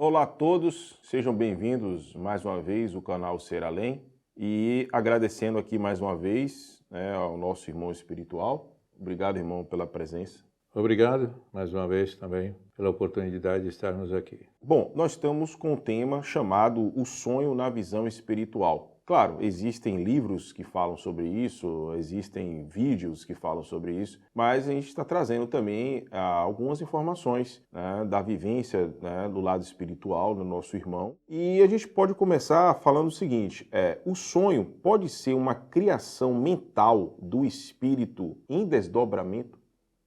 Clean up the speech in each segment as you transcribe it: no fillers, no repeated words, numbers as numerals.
Olá a todos, sejam bem-vindos mais uma vez ao canal Ser Além e agradecendo aqui mais uma vez, ao nosso irmão espiritual. Obrigado, irmão, pela presença. Obrigado, mais uma vez também, pela oportunidade de estarmos aqui. Bom, nós estamos com um tema chamado O Sonho na Visão Espiritual. Claro, existem livros que falam sobre isso, existem vídeos que falam sobre isso, mas a gente está trazendo também algumas informações, da vivência, do lado espiritual do nosso irmão. E a gente pode começar falando o seguinte, o sonho pode ser uma criação mental do espírito em desdobramento?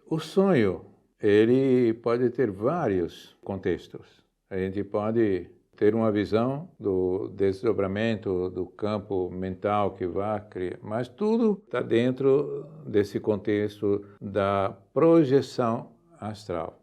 O sonho, ele pode ter vários contextos. A gente pode ter uma visão do desdobramento do campo mental que vai criar, mas tudo está dentro desse contexto da projeção astral.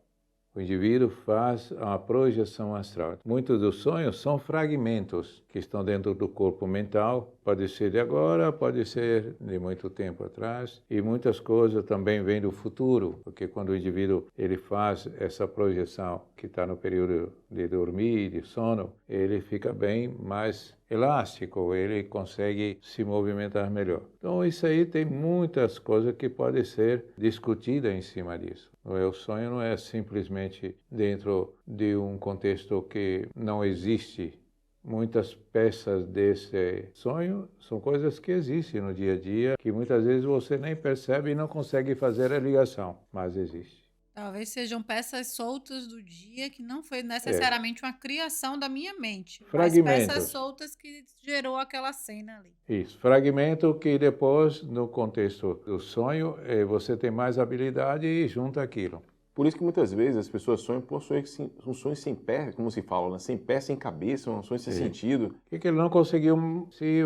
O indivíduo faz uma projeção astral. Muitos dos sonhos são fragmentos que estão dentro do corpo mental. Pode ser de agora, pode ser de muito tempo atrás. E muitas coisas também vêm do futuro, porque quando o indivíduo ele faz essa projeção que está no período de dormir, de sono, ele fica bem mais elástico, ele consegue se movimentar melhor. Então isso aí tem muitas coisas que podem ser discutidas em cima disso. O sonho não é simplesmente dentro de um contexto que não existe. Muitas peças desse sonho são coisas que existem no dia a dia, que muitas vezes você nem percebe e não consegue fazer a ligação, mas existe. Talvez sejam peças soltas do dia que não foi necessariamente uma criação da minha mente, mas peças Fragmentos. soltas que gerou aquela cena ali. Isso, fragmento que depois, no contexto do sonho, você tem mais habilidade e junta aquilo. Por isso que muitas vezes as pessoas sonham por um sonho sem pé, como se fala, né? Sem pé, sem cabeça, um sonho sem sentido. E que ele não conseguiu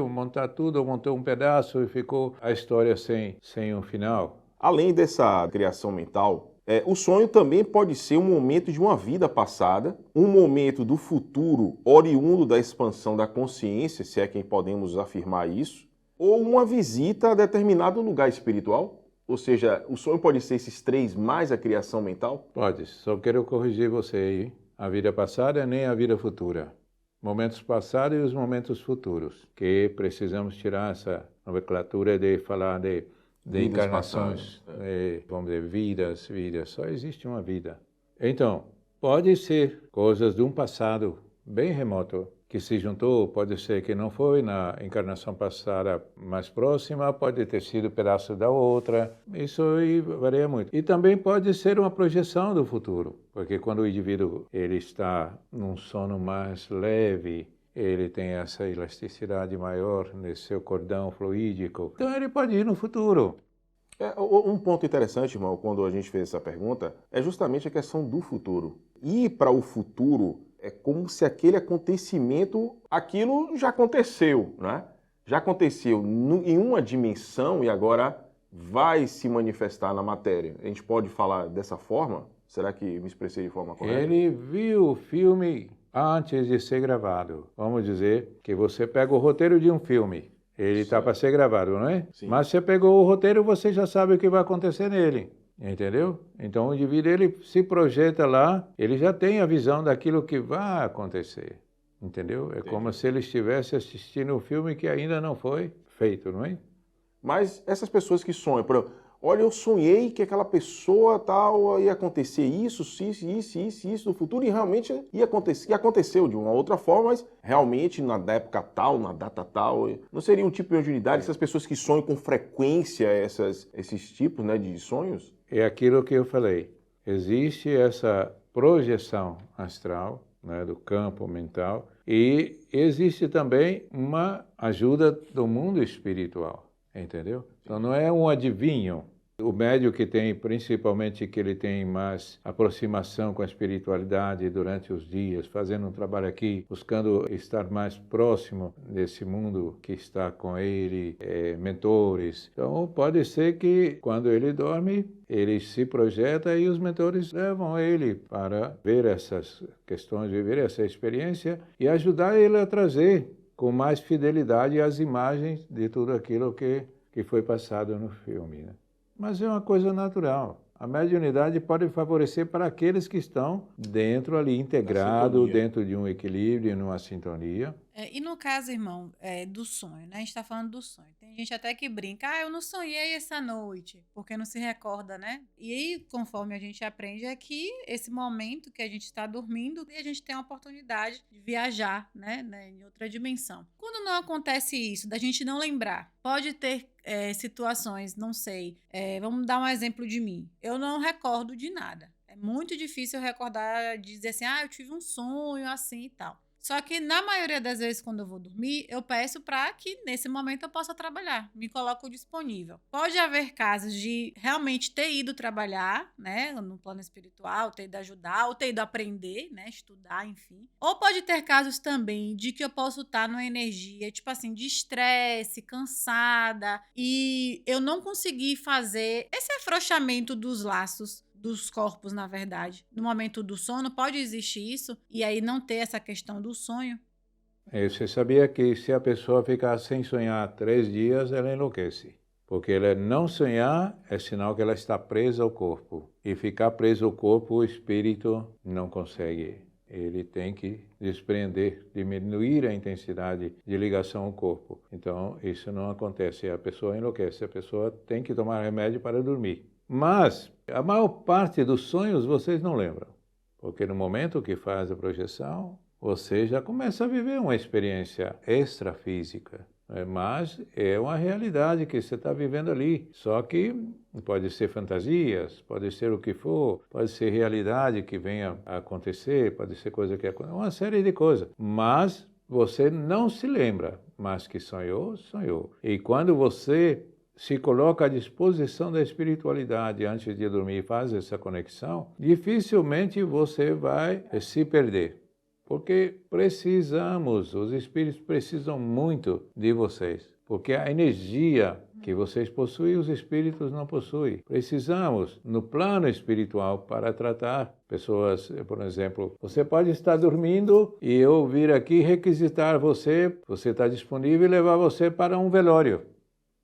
montar tudo, montou um pedaço e ficou a história sem um final. Além dessa criação mental, o sonho também pode ser um momento de uma vida passada, um momento do futuro oriundo da expansão da consciência, se é que podemos afirmar isso, ou uma visita a determinado lugar espiritual. Ou seja, o sonho pode ser esses três mais a criação mental? Pode, só quero corrigir você aí. A vida passada nem a vida futura. Momentos passados e os momentos futuros, que precisamos tirar essa nomenclatura de falar de encarnações, vamos dizer, vidas, só existe uma vida. Então, pode ser coisas de um passado bem remoto, que se juntou, pode ser que não foi na encarnação passada mais próxima, pode ter sido pedaço da outra, isso aí varia muito. E também pode ser uma projeção do futuro, porque quando o indivíduo ele está num sono mais leve, ele tem essa elasticidade maior nesse seu cordão fluídico, então ele pode ir no futuro. Um ponto interessante, irmão, quando a gente fez essa pergunta, é justamente a questão do futuro. Ir para o futuro é como se aquele acontecimento, aquilo já aconteceu, né? Já aconteceu em uma dimensão e agora vai se manifestar na matéria. A gente pode falar dessa forma? Será que me expressei de forma correta? Ele viu o filme antes de ser gravado. Vamos dizer que você pega o roteiro de um filme. Ele está para ser gravado, não é? Sim. Mas você pegou o roteiro, você já sabe o que vai acontecer nele. Entendeu? Então o indivíduo ele se projeta lá, ele já tem a visão daquilo que vai acontecer. Entendeu? É como se ele estivesse assistindo um filme que ainda não foi feito, não é? Mas essas pessoas que sonham, por exemplo, olha, eu sonhei que aquela pessoa tal ia acontecer isso no futuro, e realmente ia acontecer, e aconteceu de uma outra forma, mas realmente na época tal, na data tal, não seria um tipo de mediunidade, essas pessoas que sonham com frequência esses tipos, de sonhos? É aquilo que eu falei. Existe essa projeção astral, do campo mental, e existe também uma ajuda do mundo espiritual, entendeu? Então não é um adivinho. O médium que tem, principalmente, que ele tem mais aproximação com a espiritualidade durante os dias, fazendo um trabalho aqui, buscando estar mais próximo desse mundo que está com ele, mentores. Então, pode ser que, quando ele dorme, ele se projeta e os mentores levam ele para ver essas questões, viver essa experiência e ajudar ele a trazer com mais fidelidade as imagens de tudo aquilo que foi passado no filme, né? Mas é uma coisa natural. A mediunidade pode favorecer para aqueles que estão dentro ali, integrado, dentro de um equilíbrio, numa sintonia. E no caso, irmão, do sonho, né? A gente está falando do sonho. Tem gente até que brinca, eu não sonhei essa noite, porque não se recorda, né? E aí, conforme a gente aprende, é que esse momento que a gente está dormindo, a gente tem a oportunidade de viajar, né? Em outra dimensão. Quando não acontece isso, da gente não lembrar, pode ter situações, não sei, vamos dar um exemplo de mim. Eu não recordo de nada. É muito difícil eu recordar, dizer assim, eu tive um sonho assim e tal. Só que na maioria das vezes quando eu vou dormir, eu peço para que nesse momento eu possa trabalhar, me coloco disponível. Pode haver casos de realmente ter ido trabalhar, né, no plano espiritual, ter ido ajudar, ou ter ido aprender, né, estudar, enfim. Ou pode ter casos também de que eu posso estar numa energia, tipo assim, de estresse, cansada, e eu não consegui fazer esse afrouxamento dos laços dos corpos, na verdade. No momento do sono, pode existir isso e aí não ter essa questão do sonho? Você sabia que se a pessoa ficar sem sonhar 3 dias, ela enlouquece? Porque ela não sonhar é sinal que ela está presa ao corpo. E ficar preso ao corpo, o espírito não consegue. Ele tem que desprender, diminuir a intensidade de ligação ao corpo. Então, isso não acontece. A pessoa enlouquece. A pessoa tem que tomar remédio para dormir. Mas a maior parte dos sonhos vocês não lembram, porque no momento que faz a projeção, você já começa a viver uma experiência extrafísica, mas é uma realidade que você está vivendo ali. Só que pode ser fantasias, pode ser o que for, pode ser realidade que venha a acontecer, pode ser coisa que acontece, uma série de coisas. Mas você não se lembra, mas que sonhou, sonhou. E quando você se coloca à disposição da espiritualidade antes de dormir e faz essa conexão, dificilmente você vai se perder. Porque precisamos, os espíritos precisam muito de vocês. Porque a energia que vocês possuem, os espíritos não possuem. Precisamos, no plano espiritual, para tratar pessoas, por exemplo, você pode estar dormindo e eu vir aqui requisitar você está disponível e levar você para um velório.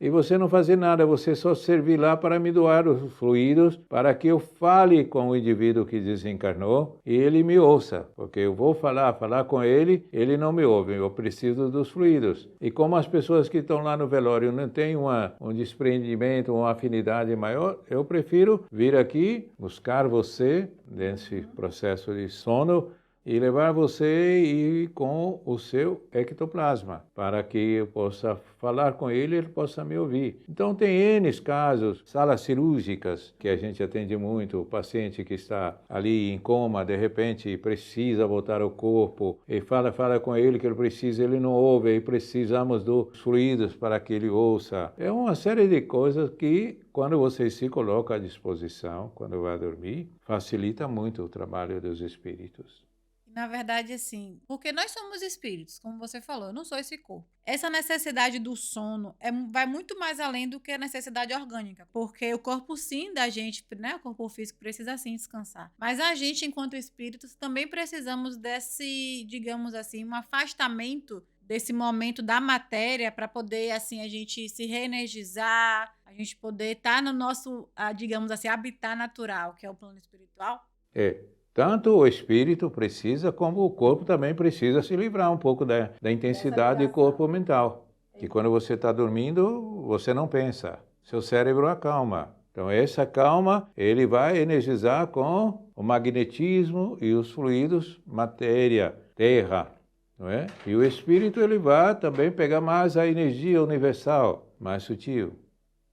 E você não fazer nada, você só servir lá para me doar os fluidos, para que eu fale com o indivíduo que desencarnou e ele me ouça. Porque eu vou falar com ele, ele não me ouve, eu preciso dos fluidos. E como as pessoas que estão lá no velório não têm um desprendimento, uma afinidade maior, eu prefiro vir aqui, buscar você nesse processo de sono, e levar você e com o seu ectoplasma, para que eu possa falar com ele e ele possa me ouvir. Então tem N casos, salas cirúrgicas, que a gente atende muito, o paciente que está ali em coma, de repente precisa voltar ao corpo, e fala com ele que ele precisa, ele não ouve, e precisamos dos fluidos para que ele ouça. É uma série de coisas que, quando você se coloca à disposição, quando vai dormir, facilita muito o trabalho dos espíritos. Na verdade, assim, porque nós somos espíritos, como você falou, eu não sou esse corpo. Essa necessidade do sono vai muito mais além do que a necessidade orgânica, porque o corpo sim da gente, né, o corpo físico precisa sim descansar. Mas a gente, enquanto espíritos, também precisamos desse, digamos assim, um afastamento desse momento da matéria para poder, assim, a gente se reenergizar, a gente poder estar no nosso, digamos assim, habitat natural, que é o plano espiritual. Tanto o espírito precisa, como o corpo também precisa se livrar um pouco da intensidade do corpo mental. Que quando você está dormindo, você não pensa. Seu cérebro acalma. Então, essa calma, ele vai energizar com o magnetismo e os fluidos, matéria, terra. Não é? E o espírito, ele vai também pegar mais a energia universal, mais sutil.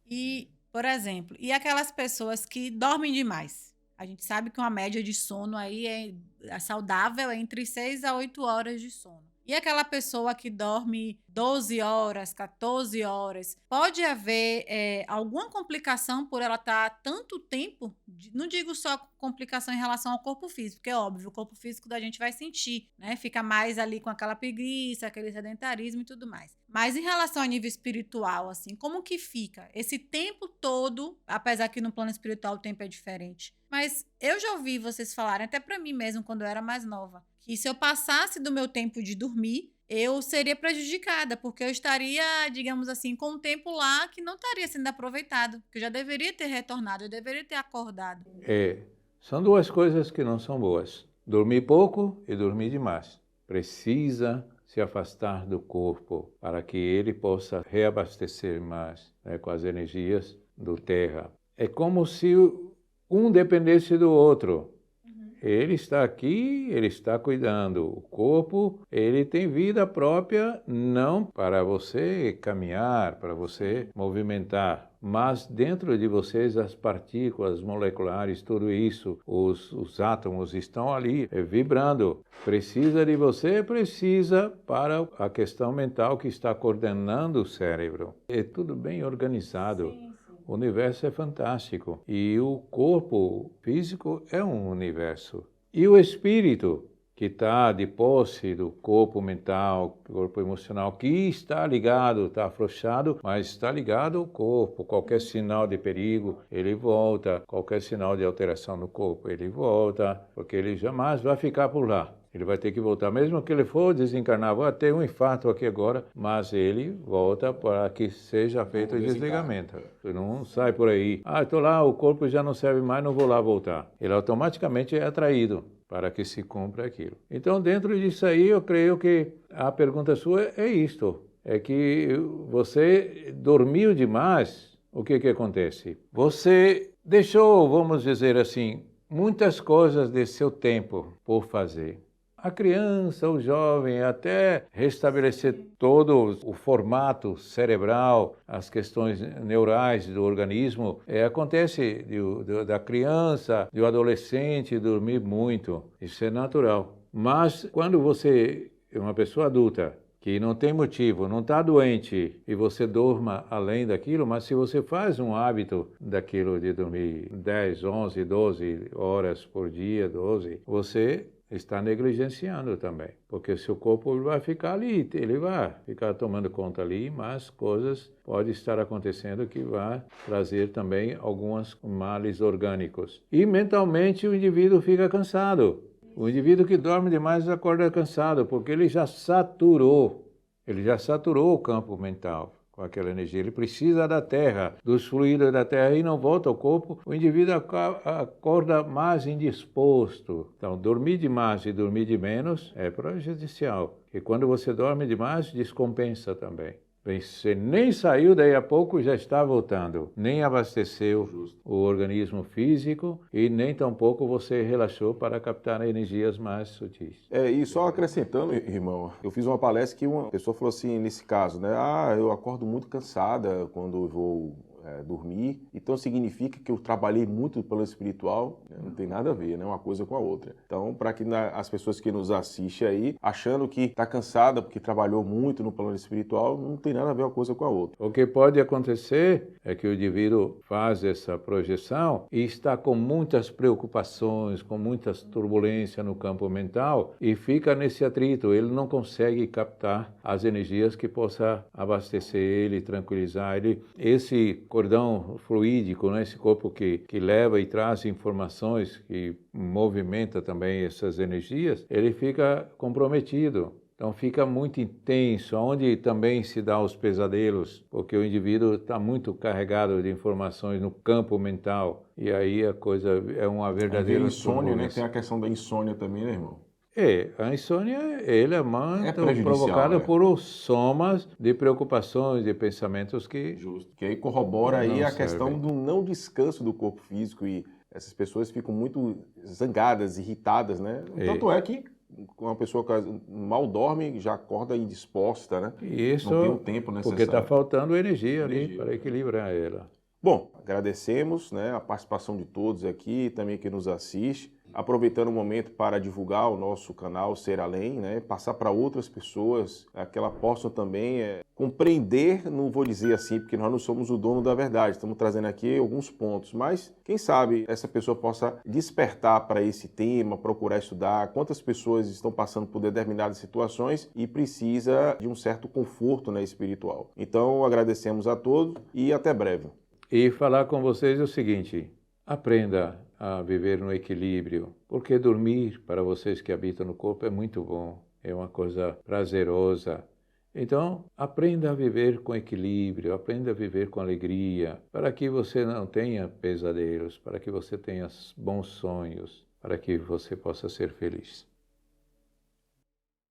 E, por exemplo, e aquelas pessoas que dormem demais? A gente sabe que uma média de sono aí é saudável entre 6 a 8 horas de sono. E aquela pessoa que dorme 12 horas, 14 horas, pode haver alguma complicação por ela estar tanto tempo? Não digo só complicação em relação ao corpo físico, porque é óbvio, o corpo físico da gente vai sentir, né? Fica mais ali com aquela preguiça, aquele sedentarismo e tudo mais. Mas em relação ao nível espiritual, assim, como que fica esse tempo todo, apesar que no plano espiritual o tempo é diferente? Mas eu já ouvi vocês falarem, até para mim mesmo, quando eu era mais nova, que se eu passasse do meu tempo de dormir, eu seria prejudicada, porque eu estaria, digamos assim, com um tempo lá que não estaria sendo aproveitado, que eu já deveria ter retornado, eu deveria ter acordado. São duas coisas que não são boas. Dormir pouco e dormir demais. Precisa se afastar do corpo para que ele possa reabastecer mais, né, com as energias do terra. É como se um dependesse do outro. Ele está aqui, ele está cuidando. O corpo, ele tem vida própria, não para você caminhar, para você movimentar, mas dentro de vocês as partículas moleculares, tudo isso, os átomos estão ali vibrando. Precisa de você, precisa para a questão mental que está coordenando o cérebro. É tudo bem organizado. Sim. O universo é fantástico e o corpo físico é um universo. E o espírito, que está de posse do corpo mental, corpo emocional, que está ligado, está afrouxado, mas está ligado ao corpo. Qualquer sinal de perigo, ele volta. Qualquer sinal de alteração no corpo, ele volta, porque ele jamais vai ficar por lá. Ele vai ter que voltar, mesmo que ele for desencarnar, vai ter um infarto aqui agora, mas ele volta para que seja feito o desligamento. Ele não sai por aí, estou lá, o corpo já não serve mais, não vou lá voltar. Ele automaticamente é atraído para que se cumpra aquilo. Então, dentro disso aí, eu creio que a pergunta sua é isto, é que você dormiu demais, o que acontece? Você deixou, vamos dizer assim, muitas coisas de seu tempo por fazer. A criança, o jovem, até restabelecer todo o formato cerebral, as questões neurais do organismo, acontece da criança, do adolescente dormir muito. Isso é natural. Mas quando você é uma pessoa adulta, que não tem motivo, não está doente, e você dorma além daquilo, mas se você faz um hábito daquilo de dormir 10, 11, 12 horas por dia, 12, você está negligenciando também, porque o seu corpo vai ficar ali, ele vai ficar tomando conta ali, mas coisas podem estar acontecendo que vai trazer também alguns males orgânicos. E mentalmente o indivíduo fica cansado. O indivíduo que dorme demais acorda cansado, porque ele já saturou o campo mental com aquela energia. Ele precisa da terra, dos fluidos da terra e não volta ao corpo. O indivíduo acorda mais indisposto. Então, dormir demais e dormir de menos é prejudicial. E quando você dorme demais, descompensa também. Você nem saiu, daí a pouco já está voltando. Nem abasteceu o organismo físico e nem tampouco você relaxou para captar energias mais sutis. E só acrescentando, irmão, eu fiz uma palestra que uma pessoa falou assim, nesse caso, né? Eu acordo muito cansada quando eu vou dormir, então significa que eu trabalhei muito pelo espiritual, né? Não tem nada a ver, né? Uma coisa com a outra. Então, para que as pessoas que nos assistem aí, achando que está cansada porque trabalhou muito no plano espiritual, não tem nada a ver uma coisa com a outra. O que pode acontecer é que o indivíduo faz essa projeção e está com muitas preocupações, com muitas turbulências no campo mental e fica nesse atrito, ele não consegue captar as energias que possa abastecer ele, tranquilizar ele. Esse cordão fluídico, né? Esse corpo que leva e traz informações, que movimenta também essas energias, ele fica comprometido. Então fica muito intenso, onde também se dá os pesadelos, porque o indivíduo está muito carregado de informações no campo mental, e aí a coisa é uma verdadeira insônia, né? Tem a questão da insônia também, né, irmão? A insônia é provocada por somas de preocupações, de pensamentos que... Justo. Que aí corrobora aí a questão do não descanso do corpo físico e essas pessoas ficam muito zangadas, irritadas, né? Tanto é que uma pessoa que mal dorme já acorda indisposta, né? Isso não tem o tempo necessário. Porque está faltando energia ali para equilibrar ela. Bom, agradecemos, né, a participação de todos aqui, também que nos assiste. Aproveitando o momento para divulgar o nosso canal Ser Além, né, passar para outras pessoas, que elas possam também compreender, não vou dizer assim, porque nós não somos o dono da verdade, estamos trazendo aqui alguns pontos, mas quem sabe essa pessoa possa despertar para esse tema, procurar estudar, quantas pessoas estão passando por determinadas situações e precisa de um certo conforto, né, espiritual. Então, agradecemos a todos e até breve. E falar com vocês é o seguinte, aprenda a viver no equilíbrio, porque dormir, para vocês que habitam no corpo, é muito bom. é uma coisa prazerosa. Então, aprenda a viver com equilíbrio, aprenda a viver com alegria, para que você não tenha pesadelos, para que você tenha bons sonhos, para que você possa ser feliz.